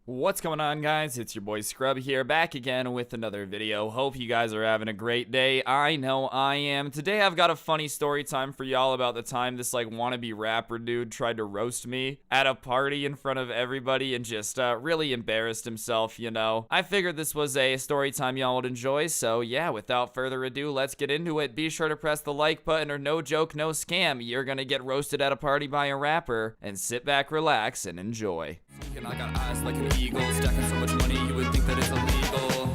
What's going on, guys? It's your boy Scrub here, back again with another video. Hope you guys are having a great day. I know I am. Today I've got a funny story time for y'all about the time this wannabe rapper dude tried to roast me at a party in front of everybody and just really embarrassed himself, you know. I figured this was a story time y'all would enjoy, so yeah, without further ado, let's get into it. Be sure to press the like button or no joke, no scam. You're gonna get roasted at a party by a rapper, and sit back, relax, and enjoy. And I got eyes like an eagle, stacking so much money you would think that it's illegal.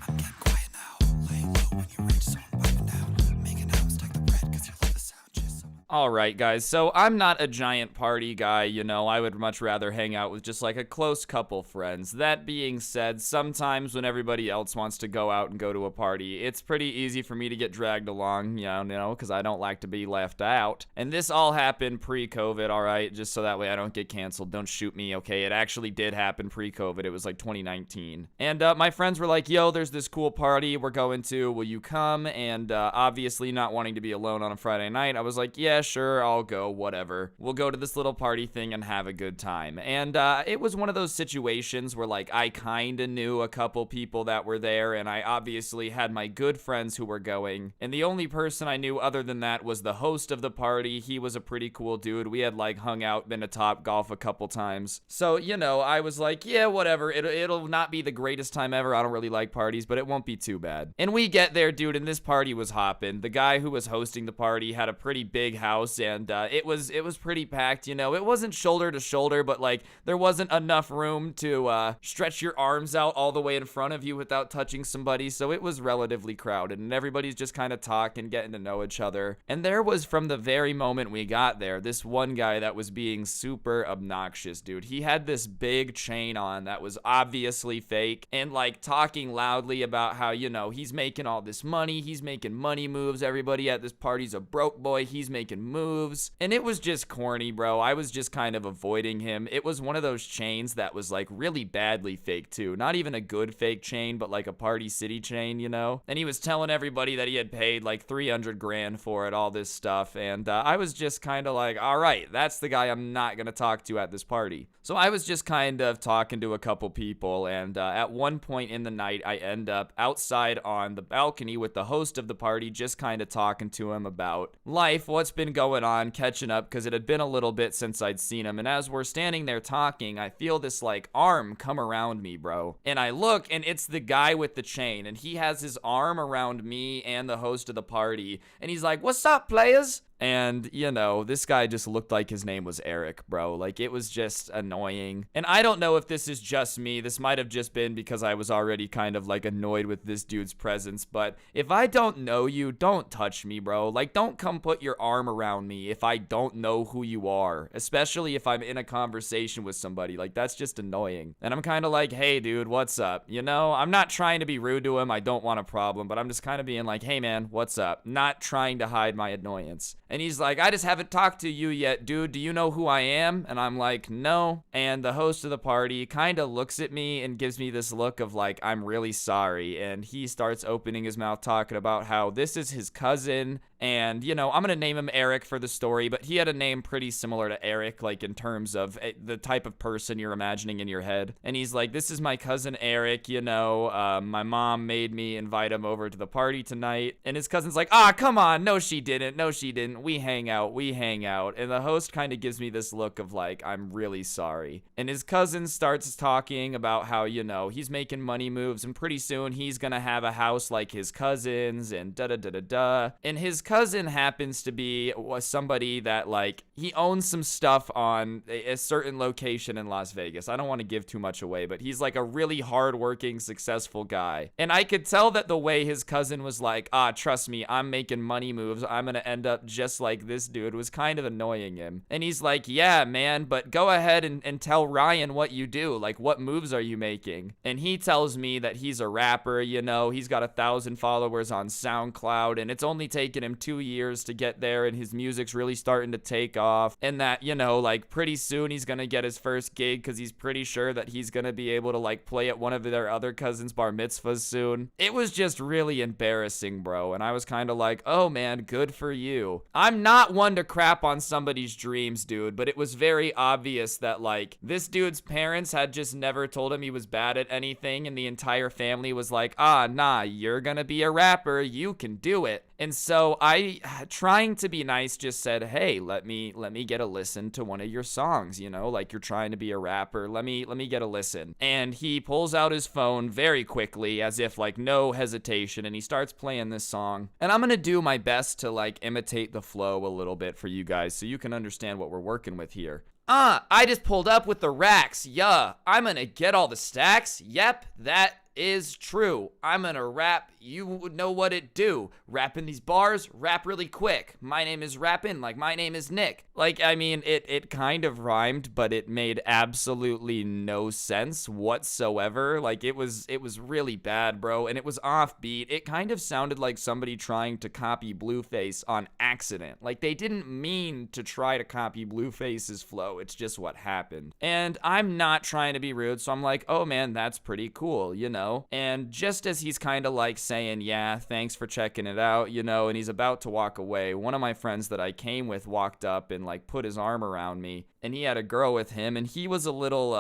I'm getting quiet now, lay low when you reach, so I'm piping down, making out, stack the bread, cause you love the sound, just Alright guys, so I'm not a giant party guy, you know. I would much rather hang out with just like a close couple friends. That being said, sometimes when everybody else wants to go out and go to a party, it's pretty easy for me to get dragged along, you know, because I don't like to be left out. And this all happened pre-COVID, alright, just so that way I don't get canceled. Don't shoot me, okay? It actually did happen pre-COVID. It was like 2019. And my friends were like, yo, there's this cool party we're going to, will you come? And obviously not wanting to be alone on a Friday night, I was like, yeah, sure, I'll go, whatever. We'll go to this little party thing and have a good time. And it was one of those situations where like I kinda knew a couple people that were there, and I obviously had my good friends who were going, and the only person I knew other than that was the host of the party. He was a pretty cool dude. We had like hung out, been to Top Golf a couple times. So, you know, I was like, yeah, whatever. It'll not be the greatest time ever. I don't really like parties, but it won't be too bad. And we get there, dude, and this party was hopping. The guy who was hosting the party had a pretty big house, and it was pretty packed, you know. It wasn't shoulder to shoulder, but like there wasn't enough room to stretch your arms out all the way in front of you without touching somebody, so it was relatively crowded, and everybody's just kind of talking, getting to know each other. And there was, from the very moment we got there, this one guy that was being super obnoxious, dude. He had this big chain on that was obviously fake, and like talking loudly about how, you know, he's making all this money, he's making money moves, everybody at this party's a broke boy, he's making moves. And it was just corny, bro. I was just kind of avoiding him. It was one of those chains that was like really badly fake too. Not even a good fake chain, but like a Party City chain, you know? And he was telling everybody that he had paid like 300 grand for it, all this stuff. And I was just kind of like, all right, that's the guy I'm not gonna talk to at this party. So I was just kind of talking to a couple people, and at one point in the night, I end up outside on the balcony with the host of the party, just kind of talking to him about life, what's been going on, catching up, because it had been a little bit since I'd seen him. And as we're standing there talking, I feel this like arm come around me, bro. And I look, and it's the guy with the chain, and he has his arm around me and the host of the party, and he's like, "What's up, players?" And, you know, this guy just looked like his name was Eric, bro. Like, it was just annoying. And I don't know if this is just me. This might have just been because I was already kind of, like, annoyed with this dude's presence. But if I don't know you, don't touch me, bro. Like, don't come put your arm around me if I don't know who you are. Especially if I'm in a conversation with somebody. Like, that's just annoying. And I'm kind of like, hey, dude, what's up? You know, I'm not trying to be rude to him. I don't want a problem. But I'm just kind of being like, hey, man, what's up? Not trying to hide my annoyance. And he's like, I just haven't talked to you yet, dude. Do you know who I am? And I'm like, no. And the host of the party kind of looks at me and gives me this look of like, I'm really sorry. And he starts opening his mouth talking about how this is his cousin. And, you know, I'm going to name him Eric for the story, but he had a name pretty similar to Eric, like in terms of the type of person you're imagining in your head. And he's like, this is my cousin Eric, you know, my mom made me invite him over to the party tonight. And his cousin's like, ah, come on. No, she didn't. No, she didn't. We hang out. We hang out. And the host kind of gives me this look of like, I'm really sorry. And his cousin starts talking about how, you know, he's making money moves, and pretty soon he's going to have a house like his cousins and da-da-da-da-da. And his cousin happens to be somebody that like he owns some stuff on a certain location in Las Vegas. I don't want to give too much away, but he's like a really hardworking, successful guy. And I could tell that the way his cousin was like, ah, trust me, I'm making money moves, I'm gonna end up just like this dude, was kind of annoying him. And he's like, yeah, man, but go ahead and tell Ryan what you do. Like, what moves are you making? And he tells me that he's a rapper, you know, he's got 1,000 followers on SoundCloud, and it's only taken him 2 years to get there, and his music's really starting to take off, and that, you know, like pretty soon he's gonna get his first gig because he's pretty sure that he's gonna be able to like play at one of their other cousins' bar mitzvahs soon. It was just really embarrassing, bro, and I was kind of like, oh man, good for you. I'm not one to crap on somebody's dreams, dude, but it was very obvious that, like, this dude's parents had just never told him he was bad at anything, and the entire family was like, ah, nah, you're gonna be a rapper, you can do it. And so I, trying to be nice, just said, hey, let me get a listen to one of your songs, you know, like, you're trying to be a rapper, let me get a listen. And he pulls out his phone very quickly, as if, like, no hesitation, and he starts playing this song. And I'm gonna do my best to, like, imitate the flow a little bit for you guys so you can understand what we're working with here. I just pulled up with the racks, yeah, I'm gonna get all the stacks, yep, that is true. I'm gonna rap, you would know what it do. Rapping these bars, rap really quick. My name is Rappin', like my name is Nick. Like, I mean, it kind of rhymed, but it made absolutely no sense whatsoever. Like, it was really bad, bro, and it was offbeat. It kind of sounded like somebody trying to copy Blueface on accident. Like, they didn't mean to try to copy Blueface's flow, it's just what happened. And I'm not trying to be rude, so I'm like, oh man, that's pretty cool, you know? And just as he's kind of like saying, yeah, thanks for checking it out, you know, and he's about to walk away, one of my friends that I came with walked up and like put his arm around me, and he had a girl with him, and he was a little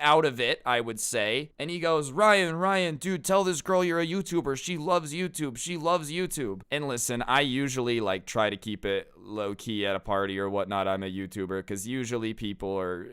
out of it, I would say. And he goes, Ryan, dude, tell this girl you're a YouTuber. She loves YouTube. And listen, I usually like try to keep it low key at a party or whatnot. I'm a YouTuber, because usually people are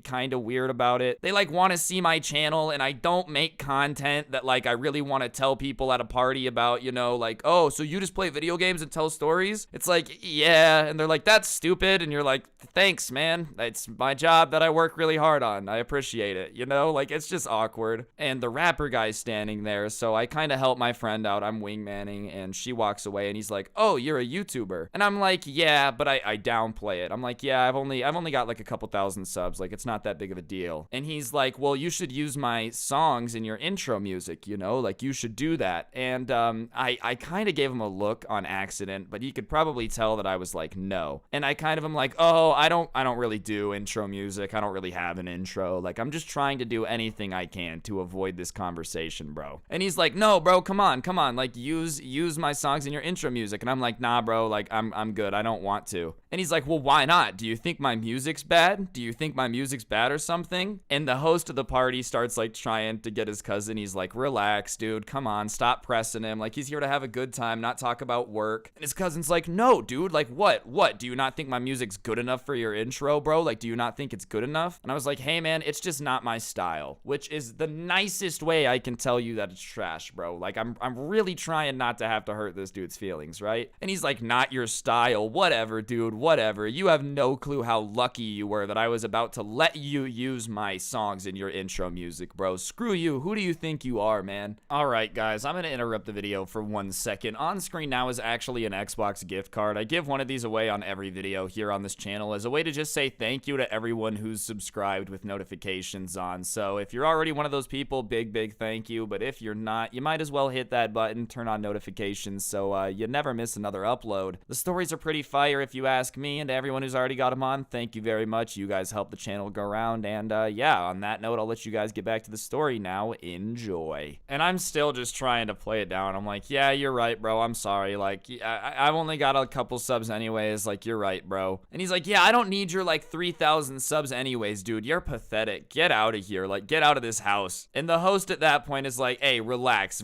kind of weird about it. They like want to see my channel, and I don't make content that like I really want to tell people at a party about, you know, like, oh, so you just play video games and tell stories? It's like, yeah, and they're like, that's stupid, and you're like, thanks, man. It's my job that I work really hard on. I appreciate it, you know? Like, it's just awkward. And the rapper guy's standing there, so I kind of help my friend out. I'm wingmanning, and she walks away, and he's like, oh, you're a YouTuber. And I'm like, yeah, but I downplay it. I'm like, yeah, I've only got like a couple thousand subs. Like, it's not that big of a deal. And he's like, well, you should use my songs in your intro music, you know? Like, you should do that. And I kind of gave him a look on accident, but he could probably tell that I was like, no. And I kind of am like, oh, I don't really do intro music. I don't really have an intro. Like, I'm just trying to do anything I can to avoid this conversation, bro. And he's like, no, bro, come on. Like, use my songs in your intro music. And I'm like, nah, bro, like, I'm good. I don't want to. And he's like, well, why not? Do you think my music's bad? Do you think my music's bad or something? And the host of the party starts like trying to get his cousin. He's like, relax, dude. Come on, stop pressing him. Like, he's here to have a good time, not talk about work. And his cousin's like, no, dude, like, what? Do you not think my music's good enough for your intro, bro? Like, do you not think it's good enough? And I was like, hey, man, it's just not my style, which is the nicest way I can tell you that it's trash, bro. Like, I'm really trying not to have to hurt this dude's feelings, right? And he's like, not your style. Whatever, dude, whatever. You have no clue how lucky you were that I was about to let you use my songs in your intro music, bro. Screw you. Who do you think you are, man? All right, guys, I'm gonna interrupt the video for 1 second. On screen now is actually an Xbox gift card. I give one of these away on every video here on this channel as a way to just say thank you to everyone who's subscribed with notifications on. So if you're already one of those people, big thank you. But if you're not, you might as well hit that button, turn on notifications, so you never miss another upload. The stories are pretty fire if you ask me, and to everyone who's already got them on, thank you very much. You guys help the channel go around, and yeah, on that note, I'll let you guys get back to the story now. Enjoy. And I'm still just trying to play it down. I'm like, yeah, you're right, bro. I'm sorry. Like, I've only got a couple subs anyways. Like, you're right, bro. And he's like, yeah, I don't need your like 3,000 subs anyways, dude. You're pathetic. Get out of here. Like, get out of this house. And the host at that point is like, hey, relax.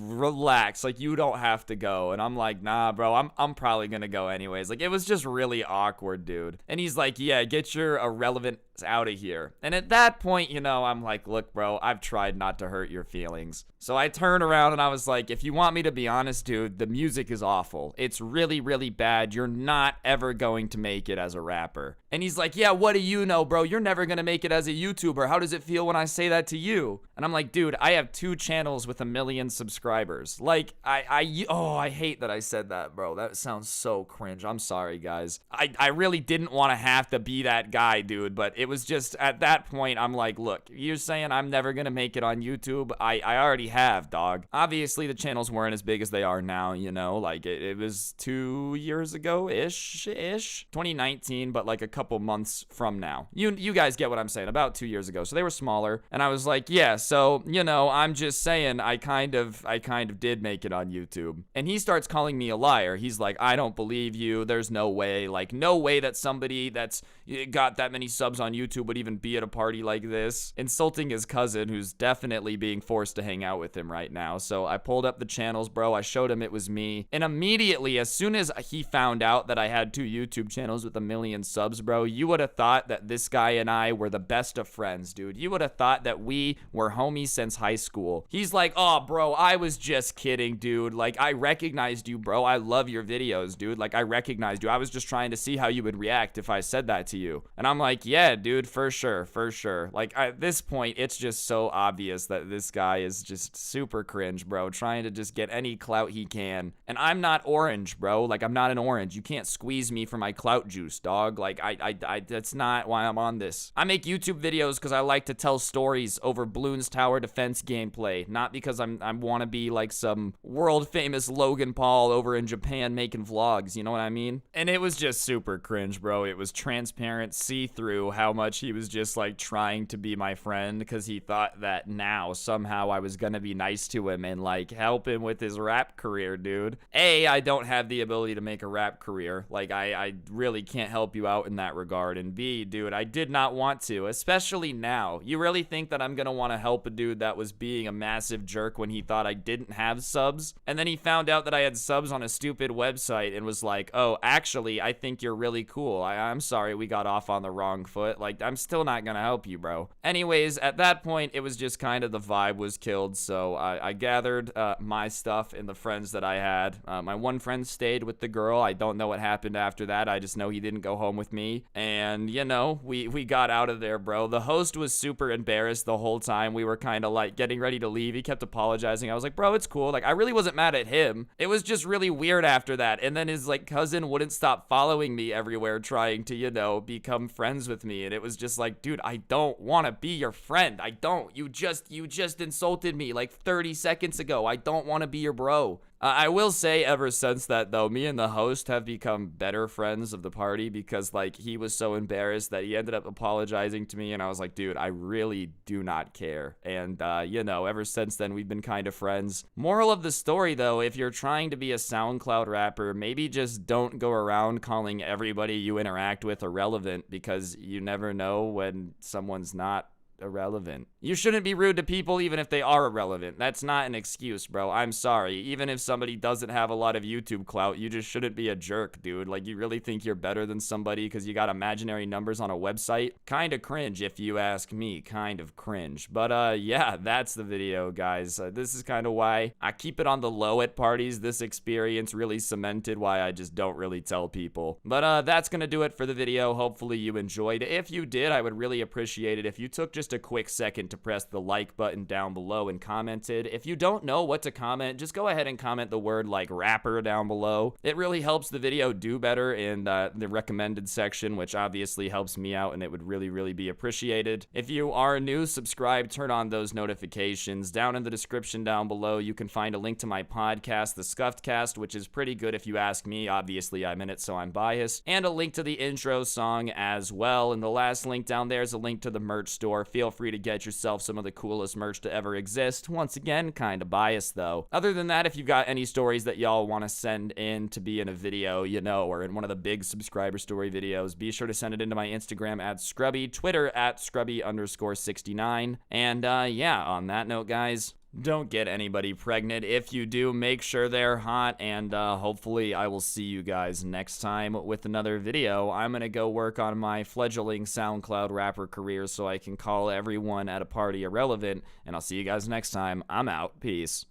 Like, you don't have to go. And I'm like, nah, bro, I'm probably gonna go anyways. Like, it was just really awkward, dude. And he's like, yeah, get your irrelevant out of here. And at that point, you know, I'm like, look, bro, I've tried not to hurt your feelings. So I turned around and I was like, if you want me to be honest, dude, the music is awful. It's really bad. You're not ever going to make it as a rapper. And he's like, yeah, what do you know, bro? You're never gonna make it as a YouTuber. How does it feel when I say that to you? And I'm like, dude, I have 2 channels with 1 million subscribers. Like, I hate that I said that, bro. That sounds so cringe. I'm sorry, guys. I really didn't want to have to be that guy, dude, but it was just, at that point, I'm like, look, you're saying I'm never gonna make it on YouTube? I already have, dog. Obviously, the channels weren't as big as they are now, you know? Like, it was 2 years ago-ish, 2019, but like a couple months from now. You guys get what I'm saying, about 2 years ago. So they were smaller, and I was like, yeah, so, you know, I'm just saying I kind of did make it on YouTube. And he starts calling me a liar. He's like, I don't believe you. There's no way, like, no way that somebody that's got that many subs on YouTube would even be at a party like this. Insulting his cousin, who's definitely being forced to hang out with him right now. So I pulled up the channels, bro. I showed him it was me. And immediately, as soon as he found out that I had 2 YouTube channels with 1 million subs, bro, you would have thought that this guy and I were the best of friends, dude. You would have thought that we were homies since high school. He's like, oh, bro, I was just kidding, dude. Like, I recognized you, bro. I love your videos, dude. Like, I recognized you. I was just trying to see how you would react if I said that to you. And I'm like, yeah, dude, for sure, for sure. Like, at this point, it's just so obvious that this guy is just super cringe, bro, trying to just get any clout he can. And I'm not orange, bro. Like, I'm not an orange. You can't squeeze me for my clout juice, dog. Like, that's not why I'm on this. I make YouTube videos because I like to tell stories over Bloons Tower Defense gameplay, not because I want to be like some world famous Logan Paul over in Japan making vlogs, you know what I mean? And it was just super cringe, bro. It was transparent, see-through how much he was just like trying to be my friend because he thought that now somehow I was gonna be nice to him and like help him with his rap career, dude. A, I don't have the ability to make a rap career. Like, I really can't help you out in that regard. And B, dude, I did not want to, especially now. You really think that I'm gonna want to help a dude that was being a massive jerk when he thought I didn't have subs? And then he found out that I had subs on a stupid website and was like, oh, actually, I think you're really cool. I'm sorry we got off on the wrong foot. Like, I'm still not gonna help you, bro. Anyways, at that point, it was just kind of the vibe was killed, so I gathered my stuff and the friends that I had. My one friend stayed with the girl. I don't know what happened after that. I just know he didn't go home with me. And, you know, we got out of there, bro. The host was super embarrassed the whole time. We were kind of like getting ready to leave. He kept apologizing. I was like, bro, it's cool. Like, I really wasn't mad at him. It was just really weird after that. And then his like cousin wouldn't stop following me everywhere, trying to, you know, become friends with me. And it was just like, dude, I don't want to be your friend. I don't. You just insulted me like 30 seconds ago. I don't want to be your bro. I will say ever since that, though, me and the host have become better friends of the party because, like, he was so embarrassed that he ended up apologizing to me, and I was like, dude, I really do not care. And, you know, ever since then, we've been kind of friends. Moral of the story, though, if you're trying to be a SoundCloud rapper, maybe just don't go around calling everybody you interact with irrelevant because you never know when someone's not irrelevant. You shouldn't be rude to people even if they are irrelevant. That's not an excuse, bro. I'm sorry. Even if somebody doesn't have a lot of YouTube clout, you just shouldn't be a jerk, dude. Like, you really think you're better than somebody because you got imaginary numbers on a website? Kind of cringe, if you ask me. Kind of cringe. But, yeah, that's the video, guys. This is kind of why I keep it on the low at parties. This experience really cemented why I just don't really tell people. But, that's gonna do it for the video. Hopefully you enjoyed. If you did, I would really appreciate it if you took just a quick second to press the like button down below and commented. If you don't know what to comment, just go ahead and comment the word like rapper down below. It really helps the video do better in the recommended section, which obviously helps me out and it would really be appreciated. If you are new, subscribe, turn on those notifications. Down in the description down below, you can find a link to my podcast, The Scuffed Cast, which is pretty good if you ask me. Obviously, I'm in it, so I'm biased. And a link to the intro song as well. And the last link down there is a link to the merch store. Feel free to get yourself some of the coolest merch to ever exist. Once again, kind of biased though. Other than that, if you've got any stories that y'all want to send in to be in a video, you know, or in one of the big subscriber story videos, be sure to send it into my Instagram at Scrubby, Twitter at Scrubby_69. And yeah, on that note, guys, don't get anybody pregnant. If you do, make sure they're hot, and hopefully I will see you guys next time with another video. I'm gonna go work on my fledgling SoundCloud rapper career so I can call everyone at a party irrelevant, and I'll see you guys next time. I'm out. Peace.